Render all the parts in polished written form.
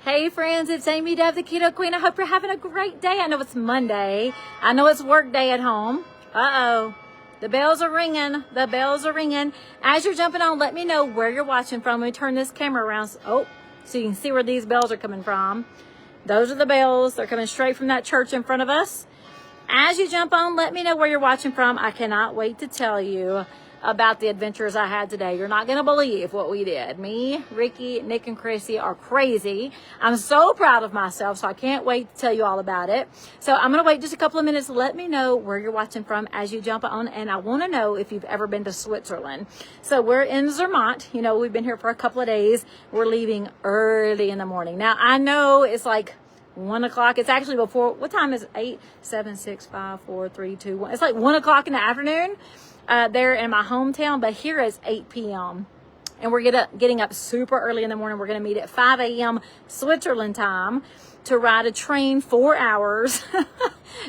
Hey friends, it's Amy Dove, the Keto Queen. I hope you're having a great day. I know it's Monday. I know it's work day at home. Uh-oh. The bells are ringing. The bells are ringing. As you're jumping on, let me know where you're watching from. Let me turn this camera around so you can see where these bells are coming from. Those are the bells. They're coming straight from that church in front of us. As you jump on, let me know where you're watching from. I cannot wait to tell you about the adventures I had today. You're not going to believe what we did. Me, Ricky, Nick, and Chrissy are crazy. I'm so proud of myself, so I can't wait to tell you all about it. So I'm going to wait just a couple of minutes. Let me know where you're watching from as you jump on, and I want to know if you've ever been to Switzerland. So we're in Zermatt. You know, we've been here for a couple of days. We're leaving early in the morning. Now, I know it's like 1 o'clock. It's actually before, what time is it? 8, 7, 6, 5, 4, 3, 2, 1. It's like 1 o'clock in the afternoon. There in my hometown, but here is 8 p.m. and we're getting up super early in the morning. We're going to meet at 5 a.m. Switzerland time to ride a train 4 hours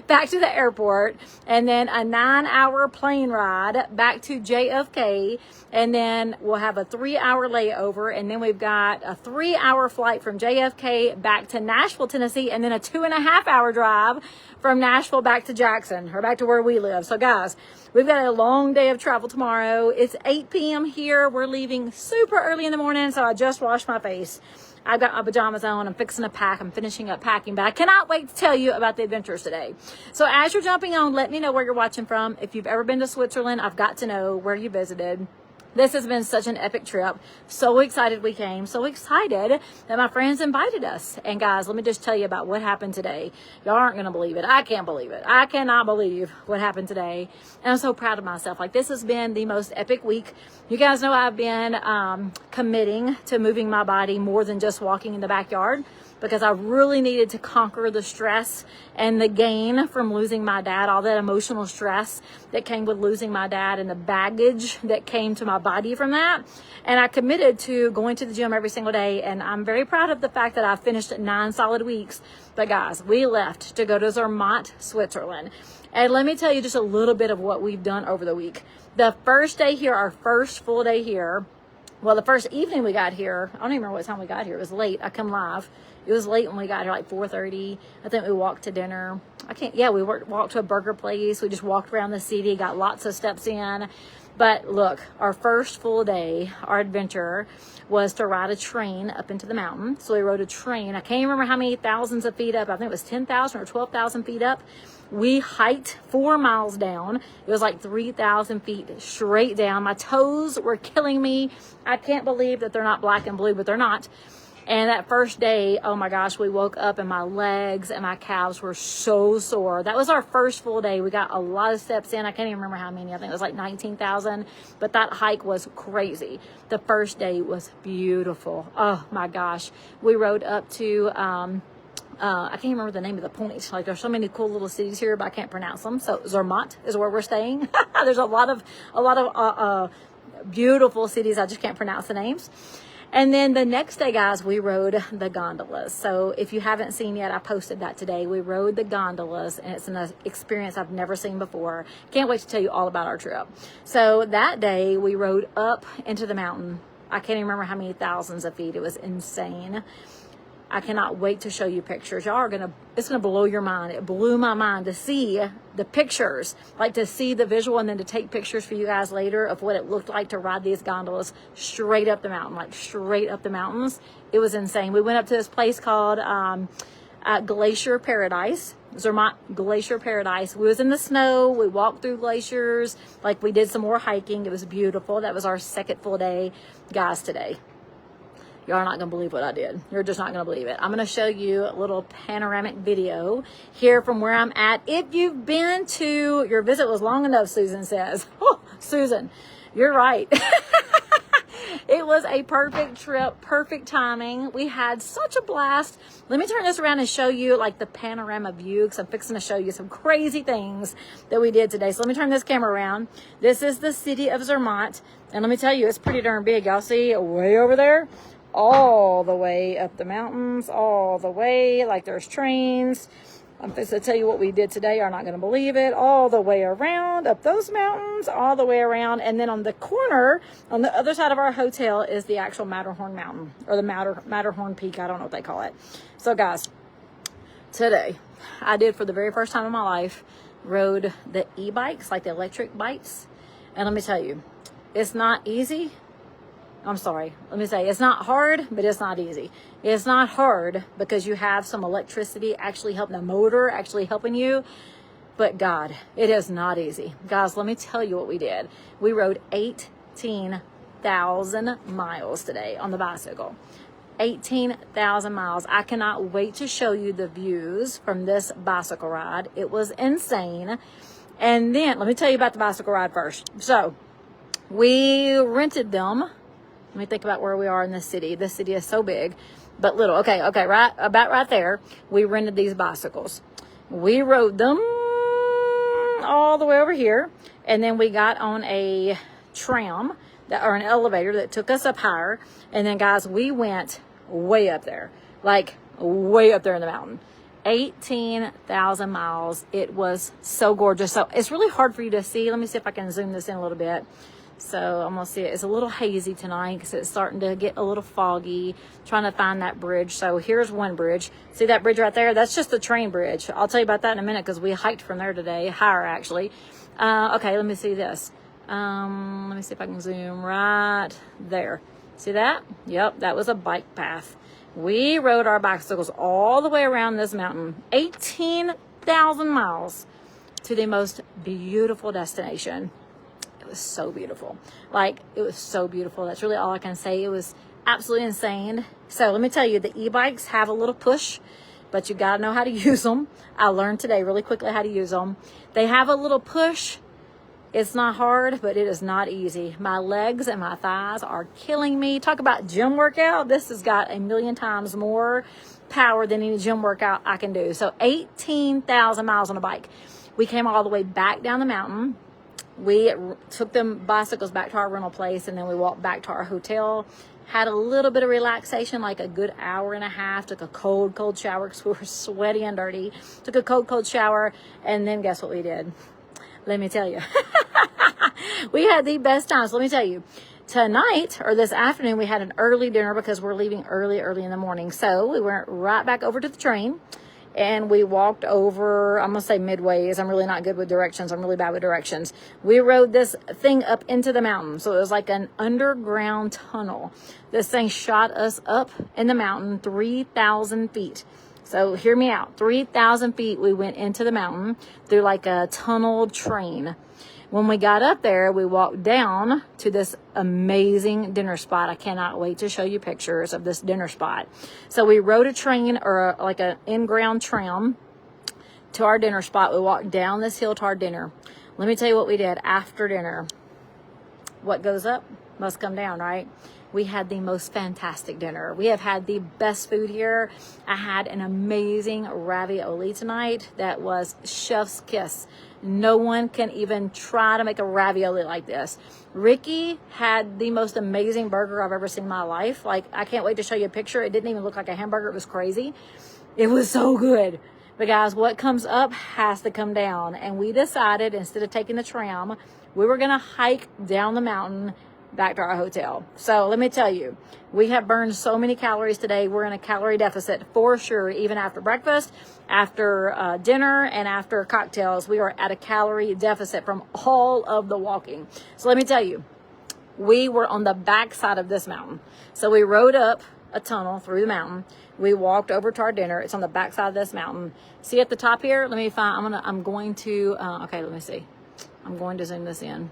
back to the airport, and then a 9-hour plane ride back to JFK, and then we'll have a 3-hour layover, and then we've got a 3-hour flight from JFK back to Nashville, Tennessee, and then a 2.5-hour drive from Nashville back to Jackson, or back to where we live. So guys, we've got a long day of travel tomorrow. It's 8 p.m. here. We're leaving super early in the morning, so I just washed my face. I've got my pajamas on. I'm fixing to pack. I'm finishing up packing, but I cannot wait to tell you about the adventures today. So as you're jumping on, let me know where you're watching from. If you've ever been to Switzerland, I've got to know where you visited. This has been such an epic trip. So excited we came. So excited that my friends invited us. And guys, let me just tell you about what happened today. Y'all aren't going to believe it. I can't believe it. I cannot believe what happened today. And I'm so proud of myself. Like, this has been the most epic week. You guys know I've been committing to moving my body more than just walking in the backyard, because I really needed to conquer the stress and the gain from losing my dad, all that emotional stress that came with losing my dad and the baggage that came to my body from that. And I committed to going to the gym every single day, and I'm very proud of the fact that I finished 9 solid weeks. But guys, we left to go to Zermatt, Switzerland. And let me tell you just a little bit of what we've done over the week. The first day here, our first full day here, well, the first evening we got here, I don't even remember what time we got here. It was late. I come live. It was late when we got here, like 4:30. I think we walked to dinner. We walked to a burger place. We just walked around the city, got lots of steps in. But look, our first full day, our adventure was to ride a train up into the mountain. So we rode a train. I can't remember how many thousands of feet up. I think it was 10,000 or 12,000 feet up. We hiked 4 miles down. It was like 3,000 feet straight down. My toes were killing me. I can't believe that they're not black and blue, but they're not. And that first day, oh my gosh, we woke up and my legs and my calves were so sore. That was our first full day. We got a lot of steps in. I can't even remember how many. I think it was like 19,000. But that hike was crazy. The first day was beautiful. Oh my gosh. We rode up to, I can't remember the name of the point. Like, there's so many cool little cities here, but I can't pronounce them. So Zermatt is where we're staying. There's a lot of beautiful cities. I just can't pronounce the names. And then the next day, guys, we rode the gondolas. So if you haven't seen yet, I posted that today. We rode the gondolas, and it's an experience I've never seen before. Can't wait to tell you all about our trip. So that day, we rode up into the mountain. I can't even remember how many thousands of feet. It was insane. I cannot wait to show you pictures. It's gonna blow your mind. It blew my mind to see the pictures, like to see the visual, and then to take pictures for you guys later of what it looked like to ride these gondolas straight up the mountain, like straight up the mountains. It was insane. We went up to this place called Glacier Paradise, Zermatt Glacier Paradise. We was in the snow. We walked through glaciers. Like, we did some more hiking. It was beautiful. That was our second full day, guys, today. Y'all are not going to believe what I did. You're just not going to believe it. I'm going to show you a little panoramic video here from where I'm at. If you've been to, your visit was long enough, Susan says. Oh, Susan, you're right. It was a perfect trip, perfect timing. We had such a blast. Let me turn this around and show you like the panorama view, because I'm fixing to show you some crazy things that we did today. So let me turn this camera around. This is the city of Zermatt. And let me tell you, it's pretty darn big. Y'all see way over there? All the way up the mountains, all the way, like there's trains. I'm going to tell you what we did today. You're not going to believe it. All the way around, up those mountains, all the way around. And then on the corner, on the other side of our hotel, is the actual Matterhorn Mountain, or the Matterhorn Peak. I don't know what they call it. So guys, today, I did, for the very first time in my life, rode the e-bikes, like the electric bikes. And let me tell you, it's not easy. I'm sorry. Let me say, it's not hard, but it's not easy. It's not hard because you have some electricity actually helping the motor, actually helping you. But God, it is not easy. Guys, let me tell you what we did. We rode 18,000 miles today on the bicycle. 18,000 miles. I cannot wait to show you the views from this bicycle ride. It was insane. And then, let me tell you about the bicycle ride first. So, we rented them. Let me think about where we are in this city. This city is so big, but little. Okay, right there. We rented these bicycles. We rode them all the way over here, and then we got on a tram, or an elevator that took us up higher, and then, guys, we went way up there, like way up there in the mountain. 18,000 miles. It was so gorgeous. So it's really hard for you to see. Let me see if I can zoom this in a little bit. So I'm going to see it. It's a little hazy tonight because it's starting to get a little foggy, trying to find that bridge. So here's one bridge. See that bridge right there? That's just the train bridge. I'll tell you about that in a minute because we hiked from there today, higher actually. Okay, let me see this. Let me see if I can zoom right there. See that? Yep, that was a bike path. We rode our bicycles all the way around this mountain, 18,000 miles to the most beautiful destination. It was so beautiful. Like, it was so beautiful. That's really all I can say. It was absolutely insane. So let me tell you, the e-bikes have a little push, but you got to know how to use them. I learned today really quickly how to use them. They have a little push. It's not hard, but it is not easy. My legs and my thighs are killing me. Talk about gym workout. This has got a million times more power than any gym workout I can do. So 18,000 miles on a bike. We came all the way back down the mountain. We took them bicycles back to our rental place, and then we walked back to our hotel. Had a little bit of relaxation, like a good hour and a half. Took a cold shower because we were sweaty and dirty. Took a cold shower, and then guess what we did? Let me tell you. We had the best times. Let me tell you. Tonight, or this afternoon, we had an early dinner because we're leaving early in the morning. So we went right back over to the train. And we walked over, I'm going to say midways. I'm really not good with directions. I'm really bad with directions. We rode this thing up into the mountain. So it was like an underground tunnel. This thing shot us up in the mountain, 3,000 feet. So hear me out. 3,000 feet we went into the mountain through like a tunneled train. When we got up there, we walked down to this amazing dinner spot. I cannot wait to show you pictures of this dinner spot. So we rode a train, or like an in-ground tram, to our dinner spot. We walked down this hill to our dinner. Let me tell you what we did after dinner. What goes up must come down, right? We had the most fantastic dinner. We have had the best food here. I had an amazing ravioli tonight that was chef's kiss. No one can even try to make a ravioli like this. Ricky had the most amazing burger I've ever seen in my life. Like, I can't wait to show you a picture. It didn't even look like a hamburger. It was crazy. It was so good. But guys, what comes up has to come down. And we decided, instead of taking the tram, we were going to hike down the mountain back to our hotel. So let me tell you, we have burned so many calories today. We're in a calorie deficit for sure. Even after breakfast, after dinner, and after cocktails, we are at a calorie deficit from all of the walking. So let me tell you, we were on the back side of this mountain. So we rode up a tunnel through the mountain. We walked over to our dinner. It's on the back side of this mountain. See at the top here? Let me find, I'm going to zoom this in,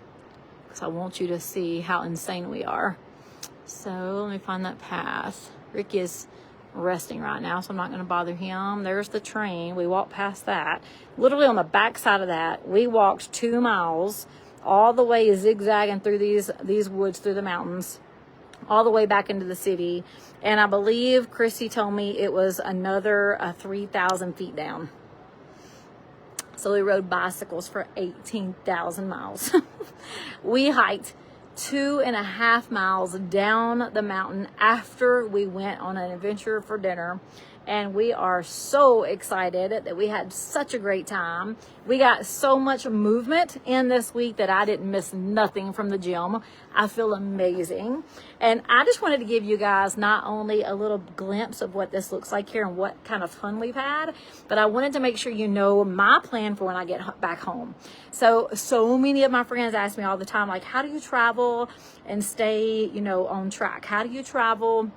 because I want you to see how insane we are. So let me find that path. Ricky is resting right now, so I'm not going to bother him. There's the train. We walked past that. Literally on the back side of that, we walked 2 miles all the way zigzagging through these woods, through the mountains, all the way back into the city. And I believe Chrissy told me it was another 3,000 feet down. So we rode bicycles for 18,000 miles. We hiked 2.5 miles down the mountain after we went on an adventure for dinner. And we are so excited that we had such a great time. We got so much movement in this week that I didn't miss nothing from the gym. I feel amazing. And I just wanted to give you guys not only a little glimpse of what this looks like here and what kind of fun we've had, but I wanted to make sure you know my plan for when I get back home. So many of my friends ask me all the time, like, how do you travel and stay, on track? How do you travel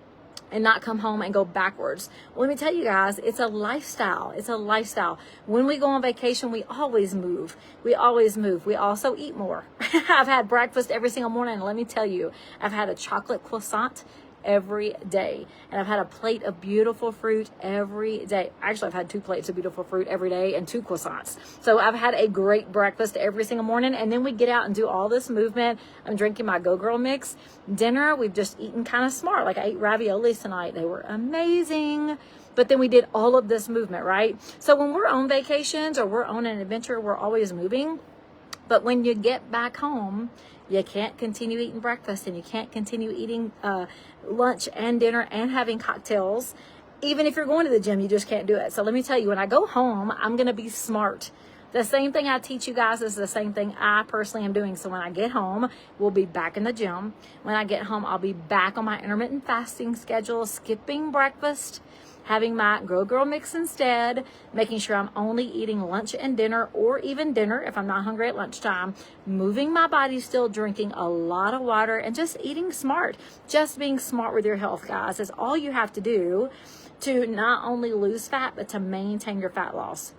and not come home and go backwards? Well, let me tell you guys, it's a lifestyle. It's a lifestyle. When we go on vacation, we always move. We always move. We also eat more. I've had breakfast every single morning. And let me tell you, I've had a chocolate croissant every day. And I've had a plate of beautiful fruit every day. Actually, I've had 2 plates of beautiful fruit every day and 2 croissants. So I've had a great breakfast every single morning. And then we get out and do all this movement. I'm drinking my Go Girl mix. Dinner, we've just eaten kind of smart. Like I ate raviolis tonight. They were amazing. But then we did all of this movement, right? So when we're on vacations or we're on an adventure, we're always moving. But when you get back home, you can't continue eating breakfast and you can't continue eating lunch and dinner and having cocktails. Even if you're going to the gym, you just can't do it. So let me tell you, when I go home, I'm going to be smart. The same thing I teach you guys is the same thing I personally am doing. So when I get home, we'll be back in the gym. When I get home, I'll be back on my intermittent fasting schedule, skipping breakfast, having my Go Girl mix instead, making sure I'm only eating lunch and dinner, or even dinner if I'm not hungry at lunchtime, moving my body still, drinking a lot of water, and just eating smart. Just being smart with your health, guys, is all you have to do to not only lose fat, but to maintain your fat loss.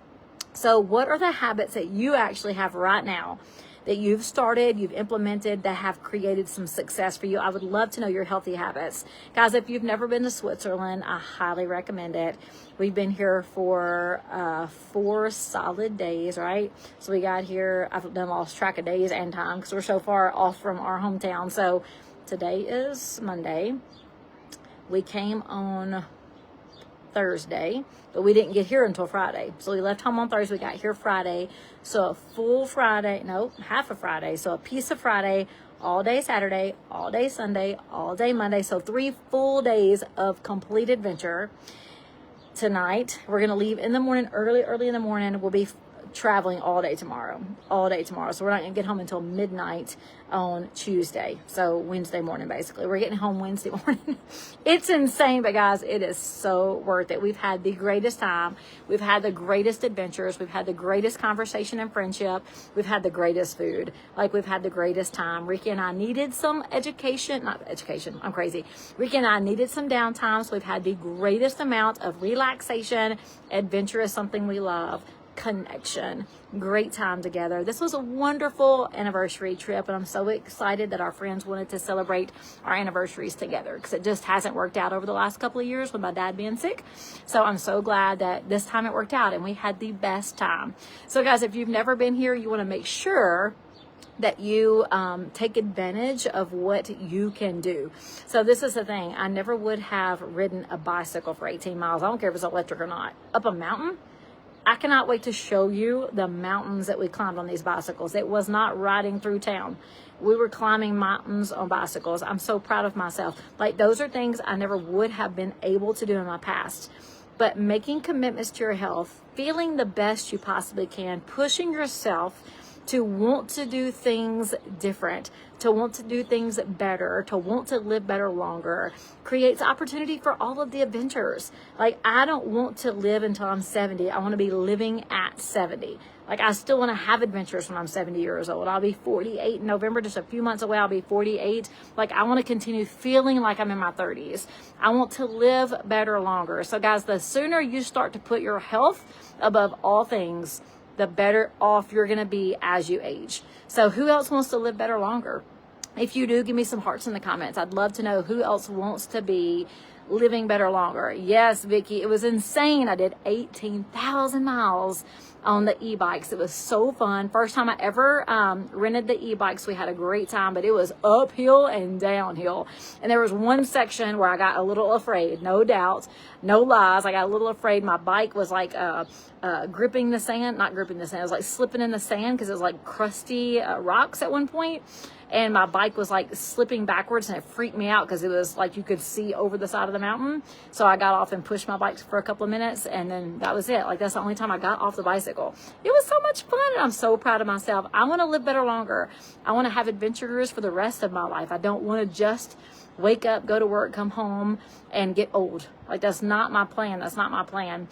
So what are the habits that you actually have right now that you've started, you've implemented, that have created some success for you? I would love to know your healthy habits. Guys, if you've never been to Switzerland, I highly recommend it. We've been here for 4 solid days, right? So we got here, I've done lost track of days and time because we're so far off from our hometown. So today is Monday. We came on Thursday, but we didn't get here until Friday. So we left home on Thursday, we got here Friday. So a full Friday, no, half a Friday. So a piece of Friday, all day Saturday, all day Sunday, all day Monday. So 3 full days of complete adventure. Tonight, we're going to leave in the morning, early in the morning. We'll be traveling all day tomorrow. So we're not going to get home until midnight on Tuesday. So Wednesday morning, basically. We're getting home Wednesday morning. It's insane, but guys, it is so worth it. We've had the greatest time. We've had the greatest adventures. We've had the greatest conversation and friendship. We've had the greatest food. Like, we've had the greatest time. Ricky and I needed some I'm crazy. Ricky and I needed some downtime, so we've had the greatest amount of relaxation. Adventure is something we love. Connection, great time together. This was a wonderful anniversary trip, and I'm so excited that our friends wanted to celebrate our anniversaries together, because it just hasn't worked out over the last couple of years with my dad being sick. So I'm so glad that this time it worked out and we had the best time. So guys, if you've never been here, you want to make sure that you take advantage of what you can do. So this is the thing. I never would have ridden a bicycle for 18 miles. I don't care if it's electric or not. Up a mountain. I cannot wait to show you the mountains that we climbed on these bicycles. It was not riding through town. We were climbing mountains on bicycles. I'm so proud of myself. Like, those are things I never would have been able to do in my past. But making commitments to your health, feeling the best you possibly can, pushing yourself to want to do things different, to want to do things better, to want to live better longer, creates opportunity for all of the adventures. Like, I don't want to live until I'm 70. I want to be living at 70. Like, I still want to have adventures when I'm 70 years old. I'll be 48 in November, just a few months away. I'll be 48. Like, I want to continue feeling like I'm in my 30s. I want to live better longer. So guys, the sooner you start to put your health above all things, the better off you're going to be as you age. So who else wants to live better longer? If you do, give me some hearts in the comments. I'd love to know who else wants to be living better longer. Yes, Vicky, it was insane. I did 18,000 miles on the e-bikes. It was so fun. First time I ever rented the e-bikes. We had a great time, but it was uphill and downhill. And there was one section where I got a little afraid, no doubt, no lies. I got a little afraid. My bike was like gripping the sand, not gripping the sand. It was like slipping in the sand because it was like crusty rocks at one point. and my bike was like slipping backwards, and it freaked me out because it was like you could see over the side of the mountain. So I got off and pushed my bike for a couple of minutes, and then that was it. Like, that's the only time I got off the bicycle. It was so much fun, and I'm so proud of myself. I want to live better longer. I want to have adventures for the rest of my life. I don't want to just wake up, go to work, come home, and get old. Like, that's not my plan. That's not my plan.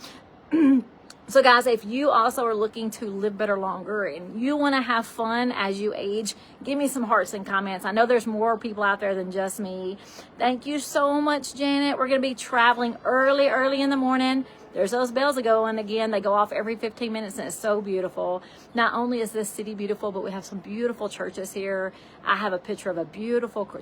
So guys, if you also are looking to live better longer and you want to have fun as you age, give me some hearts and comments. I know there's more people out there than just me. Thank you so much, Janet. We're going to be traveling early in the morning. There's those bells that go on again. They go off every 15 minutes, and it's so beautiful. Not only is this city beautiful, but we have some beautiful churches here. I have a picture of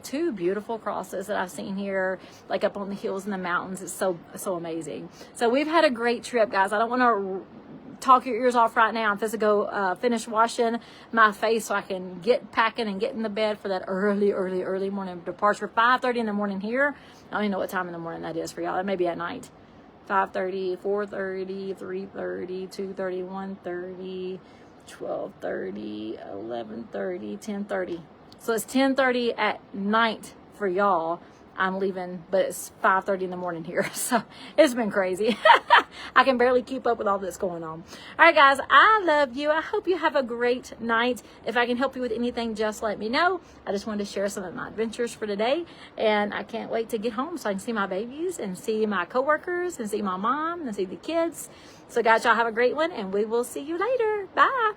two beautiful crosses that I've seen here, like up on the hills and the mountains. It's so amazing. So we've had a great trip, guys. I don't want to talk your ears off right now. I'm supposed to go finish washing my face so I can get packing and get in the bed for that early morning departure. 5:30 in the morning here. I don't even know what time in the morning that is for y'all. That may be at night. 5:30, 4:30, 3:30, 2:30, 1:30, 12:30, 11:30, 10:30. So it's 10:30 at night for y'all. I'm leaving, but it's 5:30 in the morning here. So it's been crazy. I can barely keep up with all this going on. All right, guys, I love you. I hope you have a great night. If I can help you with anything, just let me know. I just wanted to share some of my adventures for today, and I can't wait to get home so I can see my babies and see my coworkers and see my mom and see the kids. So guys, y'all have a great one, and we will see you later. Bye.